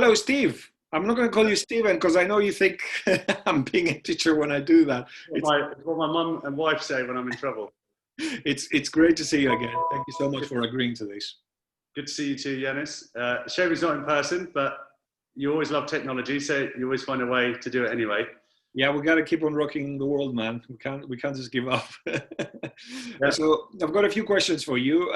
Hello, Steve. I'm not going to call you Steven because I know you think I'm being a teacher when I do that. It's what my mum and wife say when I'm in trouble. It's great to see you again. Thank you so much for agreeing to this. Good to see you too, Yanis. Shame it's not in person, but you always love technology, so you always find a way to do it anyway. Yeah, we got to keep on rocking the world, man. We can't just give up. Yeah. So I've got a few questions for you,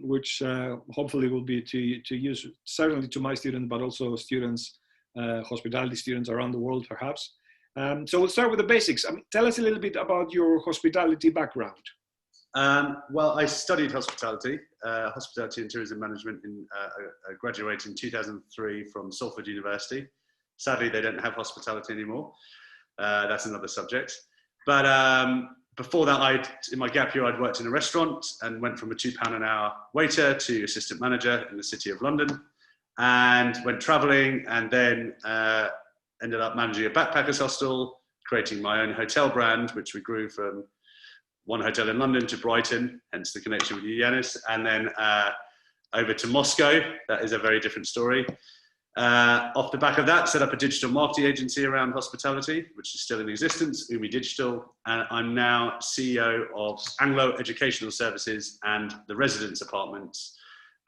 which hopefully will be to use certainly to my students, but also students, hospitality students around the world, perhaps. So we'll start with the basics. Tell us a little bit about your hospitality background. Well, I studied hospitality and tourism management. I graduated in 2003 from Salford University. Sadly, they don't have hospitality anymore. That's another subject. But before that, in my gap year, I'd worked in a restaurant and went from a £2 an hour waiter to assistant manager in the City of London, and went traveling, and then ended up managing a backpackers hostel, creating my own hotel brand, which we grew from one hotel in London to Brighton, hence the connection with you, Yanis, and then over to Moscow. That is a very different story. Off the back of that, set up a digital marketing agency around hospitality, which is still in existence, Umi Digital, and I'm now CEO of Anglo Educational Services and the Residence Apartments,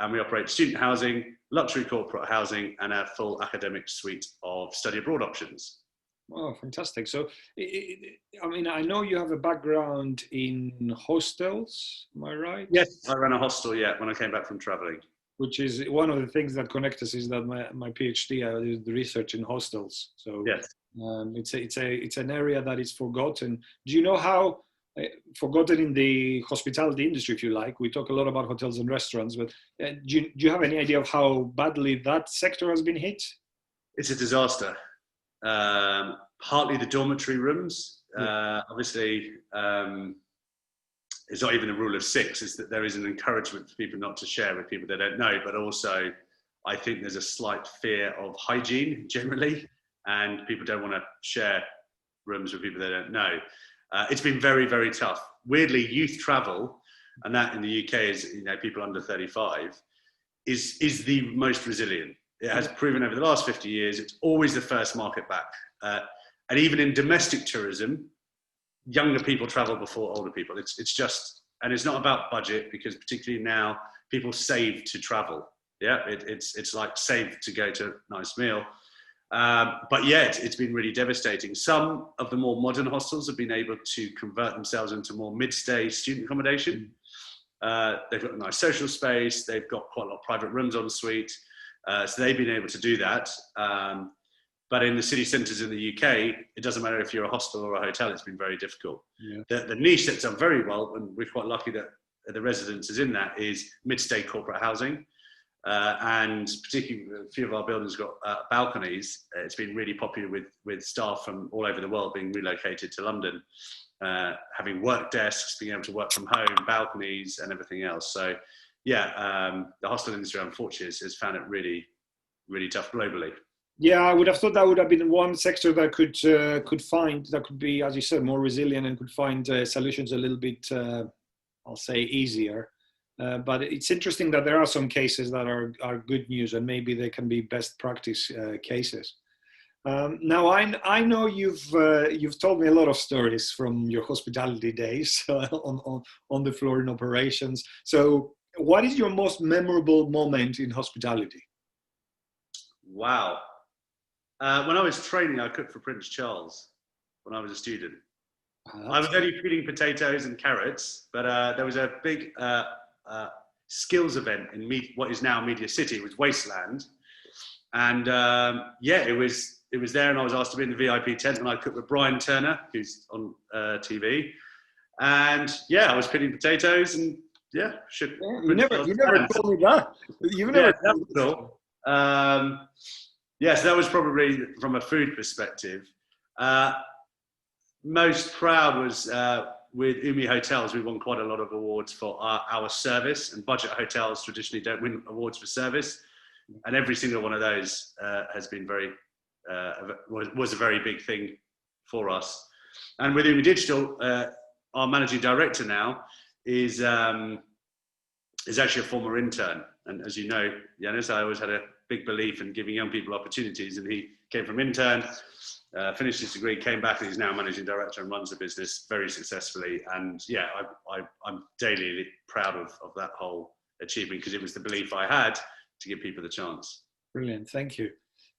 and we operate student housing, luxury corporate housing, and a full academic suite of study abroad options. Oh, fantastic. So, I know you have a background in hostels, am I right? Yes, I ran a hostel, when I came back from traveling. Which is one of the things that connect us is that my PhD, I did the research in hostels. So yes. It's an area that is forgotten. Do you know how forgotten in the hospitality industry, if you like? We talk a lot about hotels and restaurants, but do you have any idea of how badly that sector has been hit? It's a disaster. Partly the dormitory rooms. Obviously, it's not even a rule of six, is that there is an encouragement for people not to share with people they don't know, but also I think there's a slight fear of hygiene generally, and people don't want to share rooms with people they don't know. It's been very, very tough. Weirdly, youth travel, and that in the UK is, people under 35, is the most resilient. It has proven over the last 50 years, it's always the first market back. And even in domestic tourism, younger people travel before older people. It's just, and it's not about budget, because particularly now people save to travel. Yeah, it's like save to go to a nice meal. But yet it's been really devastating. Some of the more modern hostels have been able to convert themselves into more mid-stay student accommodation. They've got a nice social space. They've got quite a lot of private rooms en suite. So they've been able to do that. But in the city centres in the UK, it doesn't matter if you're a hostel or a hotel, it's been very difficult. Yeah. The niche that's done very well, and we're quite lucky that the residence is in that, is mid-stay corporate housing. And particularly a few of our buildings got balconies. It's been really popular with staff from all over the world being relocated to London, having work desks, being able to work from home, balconies and everything else. So the hostel industry, unfortunately, has found it really, really tough globally. Yeah, I would have thought that would have been one sector that could be, as you said, more resilient and could find solutions a little bit, I'll say, easier. But it's interesting that there are some cases that are good news, and maybe they can be best practice cases. Now, I know you've told me a lot of stories from your hospitality days on the floor in operations. So, what is your most memorable moment in hospitality? Wow. When I was training, I cooked for Prince Charles when I was a student. I was only peeling potatoes and carrots, but there was a big skills event in what is now Media City. It was Wasteland, and it was there, and I was asked to be in the VIP tent, and I cooked with Brian Turner, who's on TV, and I was peeling potatoes, and you never told me that. You've never. So that was probably from a food perspective. Most proud was with Umi Hotels. We won quite a lot of awards for our service, and budget hotels traditionally don't win awards for service. And every single one of those has been was a very big thing for us. And with Umi Digital, our managing director now is actually a former intern. And as you know, Yanis, I always had a big belief in giving young people opportunities. And he came from intern, finished his degree, came back, and he's now managing director and runs the business very successfully. And yeah, I'm daily proud of that whole achievement, because it was the belief I had to give people the chance. Brilliant, thank you.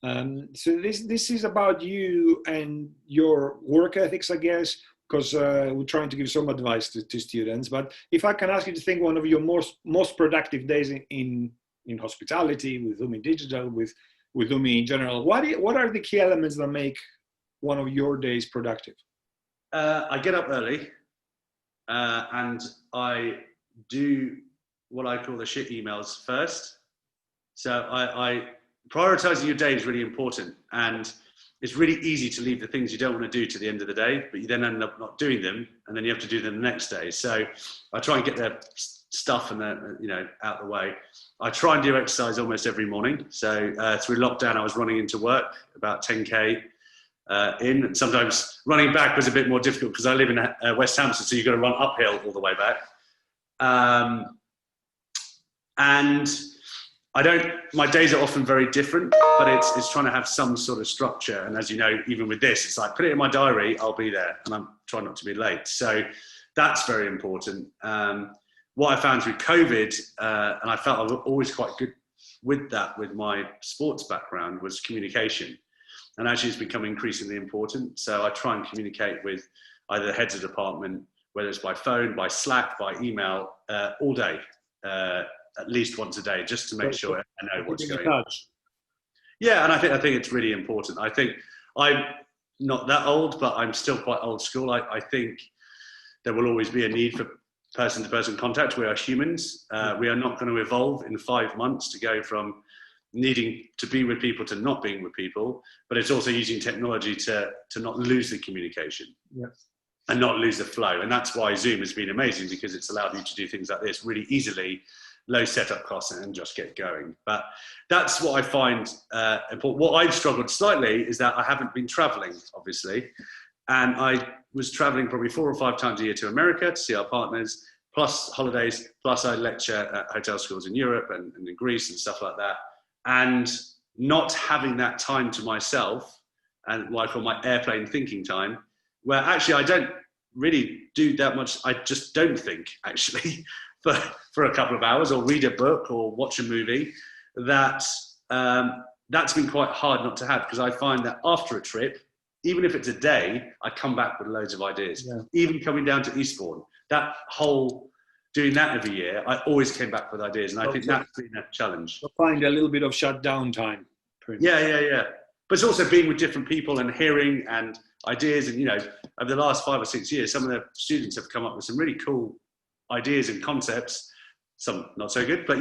So this is about you and your work ethics, I guess, because we're trying to give some advice to students. But if I can ask you to think one of your most productive days in hospitality, with Lowy Digital, with Lowy in general, what are the key elements that make one of your days productive? I get up early and I do what I call the shit emails first. So I prioritizing your day is really important, and it's really easy to leave the things you don't want to do to the end of the day, but you then end up not doing them, and then you have to do them the next day. So I try and get the stuff and out the way. I try and do exercise almost every morning. So through lockdown, I was running into work about 10k in, and sometimes running back was a bit more difficult because I live in West Hampstead, so you've got to run uphill all the way back. And my days are often very different, but it's trying to have some sort of structure. And as you know, even with this, it's like, put it in my diary, I'll be there, and I'm trying not to be late. So that's very important. What I found through COVID, and I felt I was always quite good with that, with my sports background, was communication. And actually it's become increasingly important. So I try and communicate with either the heads of department, whether it's by phone, by Slack, by email, all day. At least once a day, just to make sure I know what's going on. Yeah, and I think it's really important. I think I'm not that old, but I'm still quite old school. I think there will always be a need for person-to-person contact. We are humans. We are not going to evolve in 5 months to go from needing to be with people to not being with people, but it's also using technology to not lose the communication. Yes. And not lose the flow. And that's why Zoom has been amazing, because it's allowed you to do things like this really easily, low setup costs, and just get going. But that's what I find important. What I've struggled slightly is that I haven't been traveling, obviously. And I was traveling probably 4 or 5 times a year to America to see our partners, plus holidays, plus I lecture at hotel schools in Europe and in Greece and stuff like that. And not having that time to myself, and what I call my airplane thinking time, where actually I don't really do that much. I just don't think, actually, for a couple of hours, or read a book or watch a movie. That's been quite hard not to have, because I find that after a trip, even if it's a day, I come back with loads of ideas. Yeah. Even coming down to Eastbourne, doing that every year, I always came back with ideas, and I think that's been a challenge. You'll find a little bit of shutdown time. Yeah. But it's also being with different people and hearing and ideas. And, over the last 5 or 6 years, some of the students have come up with some really cool ideas and concepts, some not so good, but,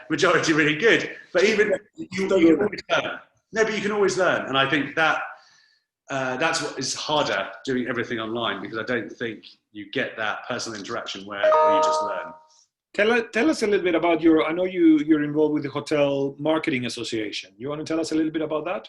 majority really good. But even you can always learn. No, but you can always learn. And I think that's what is harder, doing everything online, because I don't think you get that personal interaction where you just learn. Tell us a little bit about I know you're involved with the Hotel Marketing Association. You want to tell us a little bit about that?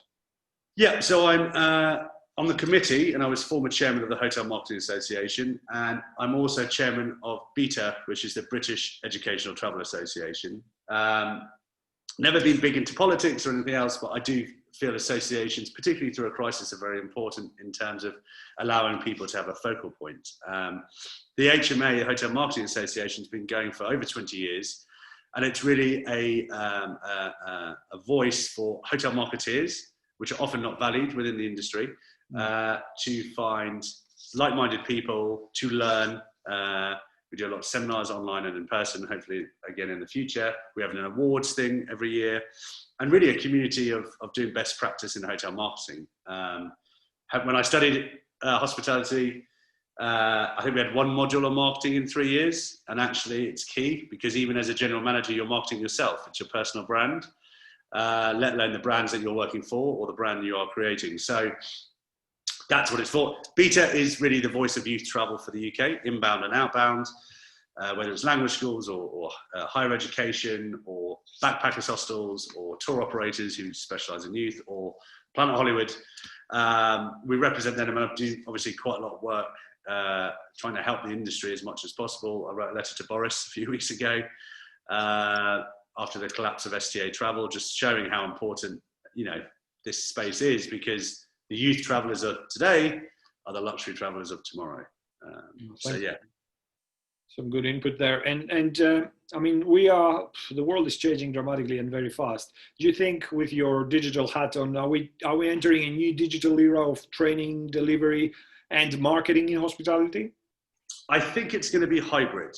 Yeah, so I'm on the committee, and I was former chairman of the Hotel Marketing Association, and I'm also chairman of BETA, which is the British Educational Travel Association. Never been big into politics or anything else, but I do feel associations, particularly through a crisis, are very important in terms of allowing people to have a focal point. The HMA, the Hotel Marketing Association, has been going for over 20 years, and it's really a voice for hotel marketeers, which are often not valued within the industry, to find like-minded people, to learn. We do a lot of seminars online and in person, hopefully again in the future. We have an awards thing every year, and really a community of doing best practice in hotel marketing. When I studied hospitality, I think we had 1 module on marketing in 3 years, and actually it's key, because even as a general manager, you're marketing yourself. It's your personal brand, let alone the brands that you're working for or the brand you are creating. So that's what it's for. BETA is really the voice of youth travel for the UK, inbound and outbound, whether it's language schools or higher education, or backpackers hostels, or tour operators who specialise in youth, or Planet Hollywood. We represent them, and I do obviously quite a lot of work trying to help the industry as much as possible. I wrote a letter to Boris a few weeks ago, after the collapse of STA travel, just showing how important, you know, this space is, because the youth travelers of today are the luxury travelers of tomorrow. So yeah. Some good input there. And I mean, the world is changing dramatically and very fast. Do you think, with your digital hat on, are we entering a new digital era of training, delivery, and marketing in hospitality? I think it's going to be hybrid.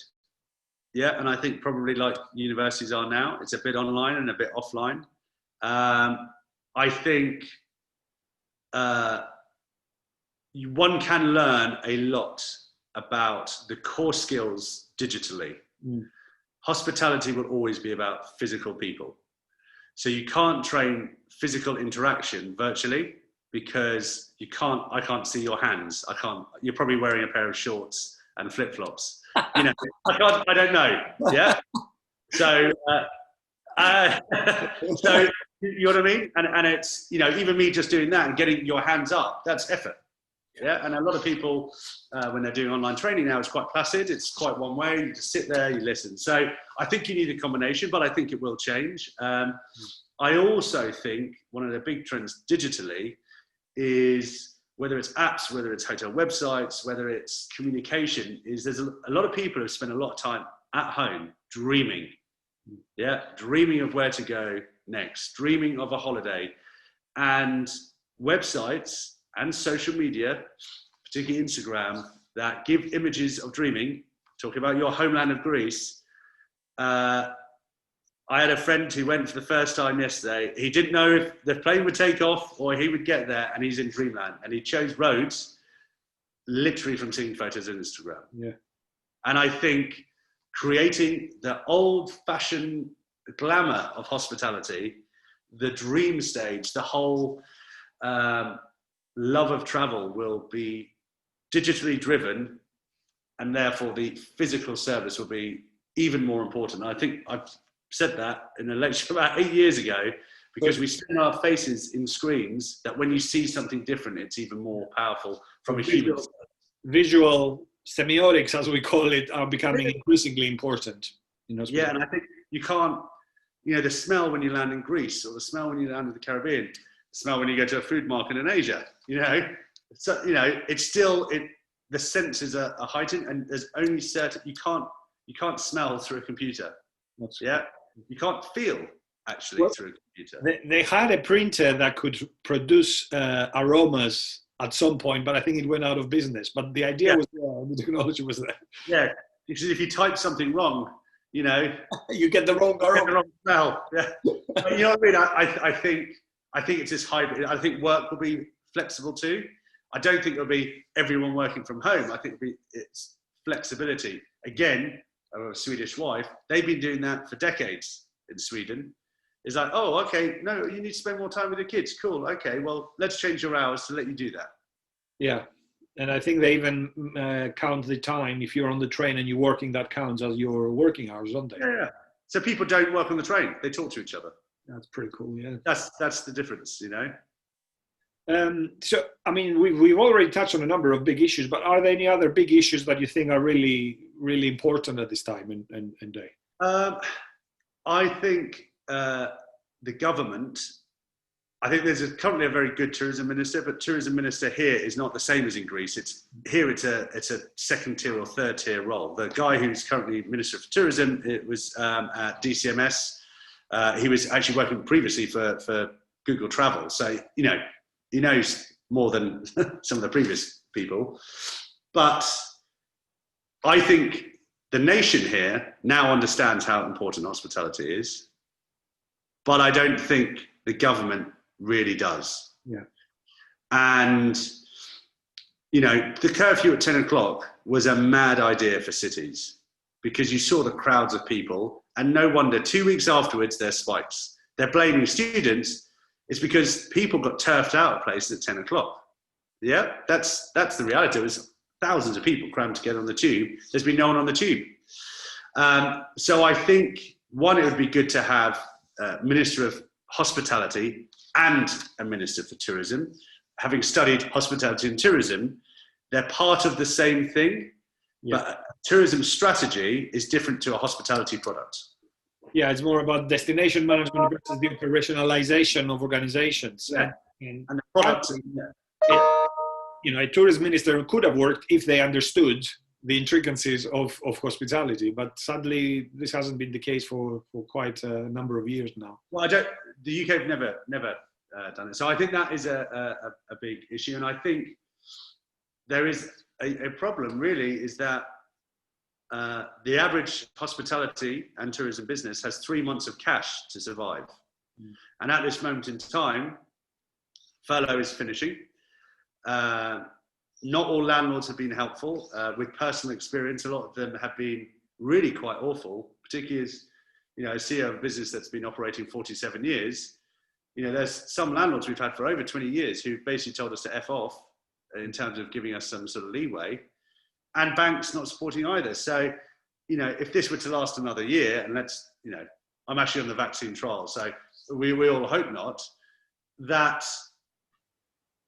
Yeah, and I think probably like universities are now, it's a bit online and a bit offline. I think one can learn a lot about the core skills digitally. Hospitality will always be about physical people. So you can't train physical interaction virtually, because I can't see your hands. You're probably wearing a pair of shorts and flip-flops. You know, I don't know. Yeah. So, so you know what I mean? And it's, you know, even me just doing that and getting your hands up, that's effort. Yeah. And a lot of people, when they're doing online training now, it's quite placid. It's quite one way. You just sit there, you listen. So I think you need a combination, but I think it will change. I also think one of the big trends digitally is, whether it's apps, whether it's hotel websites, whether it's communication, is there's a lot of people who spend a lot of time at home dreaming. Yeah, dreaming of where to go next, dreaming of a holiday. And websites and social media, particularly Instagram, that give images of dreaming, talking about your homeland of Greece. I had a friend who went for the first time yesterday. He didn't know if the plane would take off or he would get there, and he's in dreamland. And he chose Rhodes literally from seeing photos on Instagram. Yeah. And I think creating the old-fashioned glamour of hospitality, the dream stage, the whole love of travel will be digitally driven, and therefore the physical service will be even more important. I think I've said that in a lecture about 8 years ago, because we spin our faces in screens, that when you see something different, it's even more powerful from a human. Visual semiotics, as we call it, are becoming increasingly important. Yeah, and I think you can't, you know, the smell when you land in Greece, or the smell when you land in the Caribbean, the smell when you go to a food market in Asia, you know, so, you know, it's still, the senses are heightened, and there's only certain, you can't smell through a computer. Yeah. You can't feel actually through a computer. They had a printer that could produce aromas at some point, but I think it went out of business. But the idea was there, the technology was there. Yeah, because if you type something wrong, you know, you get the wrong aroma. Get the wrong smell. Yeah, but you know what I mean. I think it's this hybrid. I think work will be flexible too. I don't think it'll be everyone working from home. I think it's flexibility again. A Swedish wife, they've been doing that for decades in Sweden. It's like, oh, okay, no, you need to spend more time with your kids. Cool, okay, well, let's change your hours to let you do that. Yeah, and I think they even count the time. If you're on the train and you're working, that counts as your working hours, don't they? Yeah. So people don't work on the train; they talk to each other. That's pretty cool. Yeah. That's the difference, you know. So, I mean, we've already touched on a number of big issues, but are there any other big issues that you think are really, really important at this time and day? I think the government, I think there's currently a very good tourism minister, but tourism minister here is not the same as in Greece. It's a second tier or third tier role. The guy who's currently Minister for Tourism, it was at DCMS. He was actually working previously for Google Travel. So, you know, he knows more than some of the previous people. But I think the nation here now understands how important hospitality is, but I don't think the government really does. Yeah. And, you know, the curfew at 10 o'clock was a mad idea for cities, because you saw the crowds of people, and no wonder 2 weeks afterwards there's spikes. They're blaming students. It's because people got turfed out of places at 10 o'clock. Yeah, that's the reality. It was thousands of people crammed together on the tube. There's been no one on the tube. So I think, one, it would be good to have a Minister of Hospitality and a Minister for Tourism. Having studied hospitality and tourism, they're part of the same thing, but tourism strategy is different to a hospitality product. Yeah, it's more about destination management versus the operationalization of organizations. Yeah. And And the product. a tourist minister could have worked if they understood the intricacies of hospitality, but sadly, this hasn't been the case for quite a number of years now. Well, the UK have never done it. So I think that is a big issue. And I think there is a problem really is that the average hospitality and tourism business has 3 months of cash to survive. Mm. And at this moment in time, furlough is finishing. Not all landlords have been helpful. With personal experience, a lot of them have been really quite awful, particularly as, a CEO of a business that's been operating 47 years. There's some landlords we've had for over 20 years who basically told us to F off in terms of giving us some sort of leeway, and banks not supporting either. So, if this were to last another year, and I'm actually on the vaccine trial, so we all hope not, that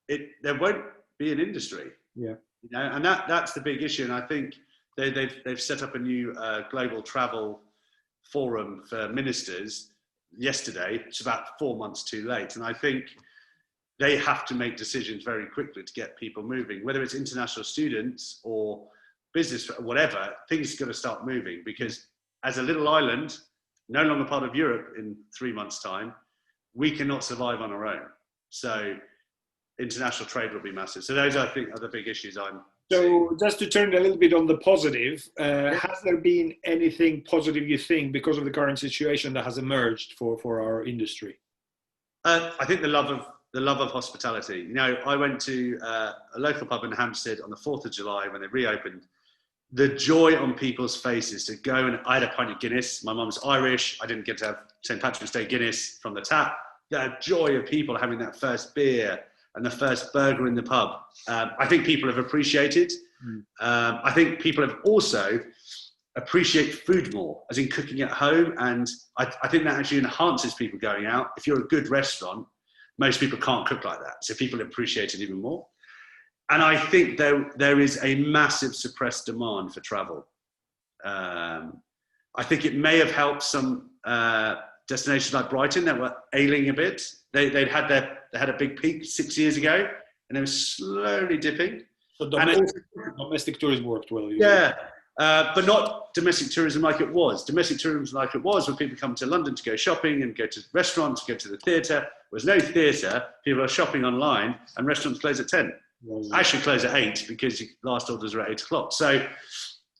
there won't be an industry. Yeah. And that's the big issue. And I think they've set up a new global travel forum for ministers yesterday. It's about 4 months too late. And I think they have to make decisions very quickly to get people moving, whether it's international students or business, whatever, things are going to start moving, because as a little island, no longer part of Europe in 3 months' time, we cannot survive on our own. So international trade will be massive. So those, I think, are the big issues I'm seeing. Just to turn a little bit on the positive, has there been anything positive, you think, because of the current situation that has emerged for our industry? I think the love of hospitality. I went to a local pub in Hampstead on the 4th of July when they reopened. The joy on people's faces to go, and I had a pint of Guinness. My mum's Irish. I didn't get to have St. Patrick's Day Guinness from the tap. The joy of people having that first beer and the first burger in the pub. I think people have appreciated. I think people have also appreciate food more, as in cooking at home. And I think that actually enhances people going out. If you're a good restaurant, most people can't cook like that. So people appreciate it even more. And I think there is a massive suppressed demand for travel. I think it may have helped some destinations like Brighton that were ailing a bit. They had a big peak 6 years ago, and they were slowly dipping. So domestic tourism worked well. Yeah, but not domestic tourism like it was. Domestic tourism like it was when people come to London to go shopping and go to restaurants, go to the theatre. There was no theatre. People are shopping online, and restaurants close at 10. Actually close at 8 because last orders are at 8 o'clock. So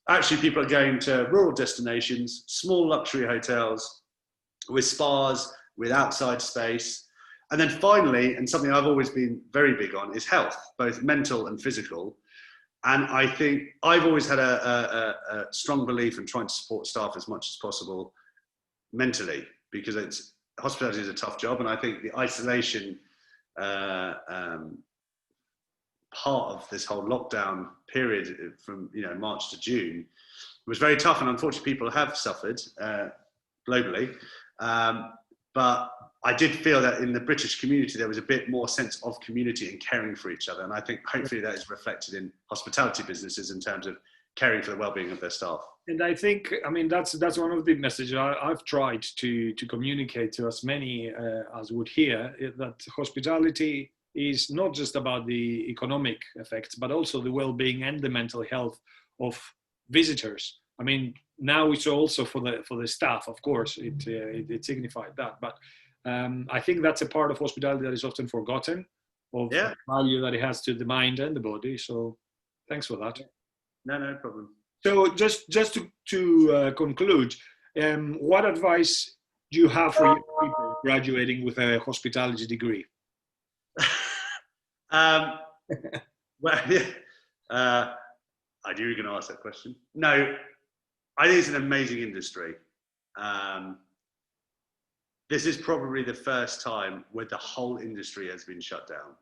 actually people are going to rural destinations, small luxury hotels with spas, with outside space. And then finally, and something I've always been very big on, is health, both mental and physical. And I think I've always had a strong belief in trying to support staff as much as possible mentally, because hospitality is a tough job. And I think the isolation part of this whole lockdown period from March to June was very tough, and unfortunately people have suffered globally, but I did feel that in the British community there was a bit more sense of community and caring for each other, and I think hopefully that is reflected in hospitality businesses in terms of caring for the well-being of their staff. And I think, that's one of the messages I've tried to communicate to as many as would hear, that hospitality is not just about the economic effects, but also the well-being and the mental health of visitors. Now it's also for the staff, of course, it signified that. But I think that's a part of hospitality that is often forgotten, of the value that it has to the mind and the body. So thanks for that. No problem. So just to conclude, what advice do you have for young people graduating with a hospitality degree? Well, yeah. I knew you were going to ask that question. No, I think it's an amazing industry. This is probably the first time where the whole industry has been shut down.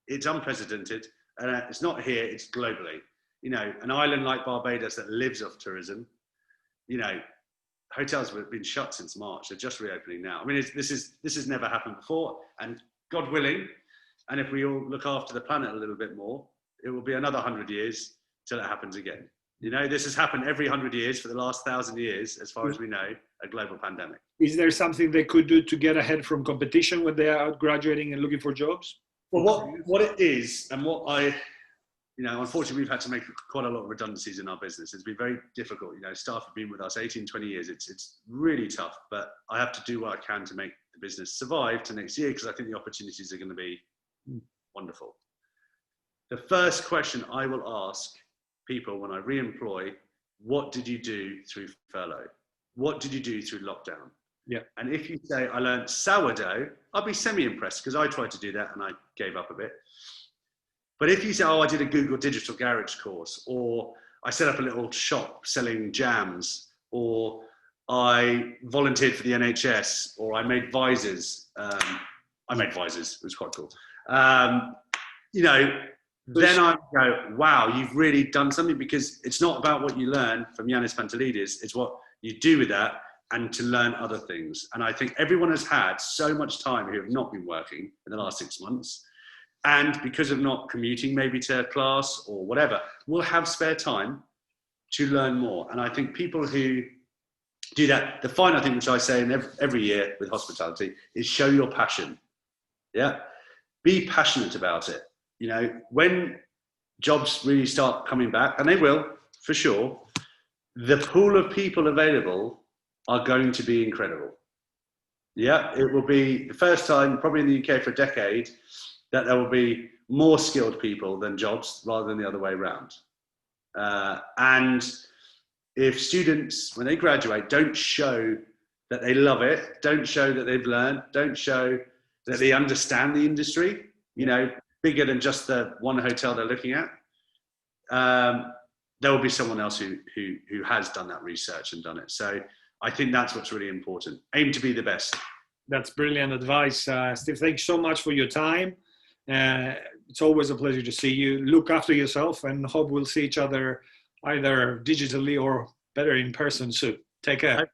It's unprecedented, and it's not here, it's globally. An island like Barbados that lives off tourism, hotels have been shut since March. They're just reopening now. This has never happened before, and God willing, and if we all look after the planet a little bit more, it will be another 100 years till it happens again. You know, this has happened every 100 years for the last 1,000 years, as far as we know, a global pandemic. Is there something they could do to get ahead from competition when they are out graduating and looking for jobs? Well, what it is, and what I, you know, unfortunately, we've had to make quite a lot of redundancies in our business. It's been very difficult. You know, staff have been with us 18, 20 years. It's really tough, but I have to do what I can to make the business survive to next year, because I think the opportunities are going to be wonderful. The first question I will ask people when I re-employ, what did you do through furlough? What did you do through lockdown? Yeah. And if you say, I learned sourdough, I'll be semi-impressed, because I tried to do that and I gave up a bit. But if you say, oh, I did a Google Digital Garage course, or I set up a little shop selling jams, or I volunteered for the NHS, or I made visors. I made visors, it was quite cool. You know, then I go, wow, you've really done something, because it's not about what you learn from Ioannis Pantelidis, it's what you do with that, and to learn other things. And I think everyone has had so much time who have not been working in the last 6 months, and because of not commuting maybe to class or whatever, will have spare time to learn more. And I think people who do that, the final thing which I say in every year with hospitality is show your passion. Yeah, be passionate about it. You know, when jobs really start coming back, and they will for sure, the pool of people available are going to be incredible. Yeah, it will be the first time probably in the UK for a decade that there will be more skilled people than jobs, rather than the other way around. And if students, when they graduate, don't show that they love it, don't show that they've learned, don't show that they understand the industry, you know, bigger than just the one hotel they're looking at, there will be someone else who has done that research and done it. So I think that's what's really important. Aim to be the best. That's brilliant advice, Steve. Thanks so much for your time. It's always a pleasure to see you. Look after yourself, and hope we'll see each other either digitally or better in person soon. Take care.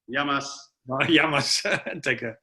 Yamas. Yamas. Take care.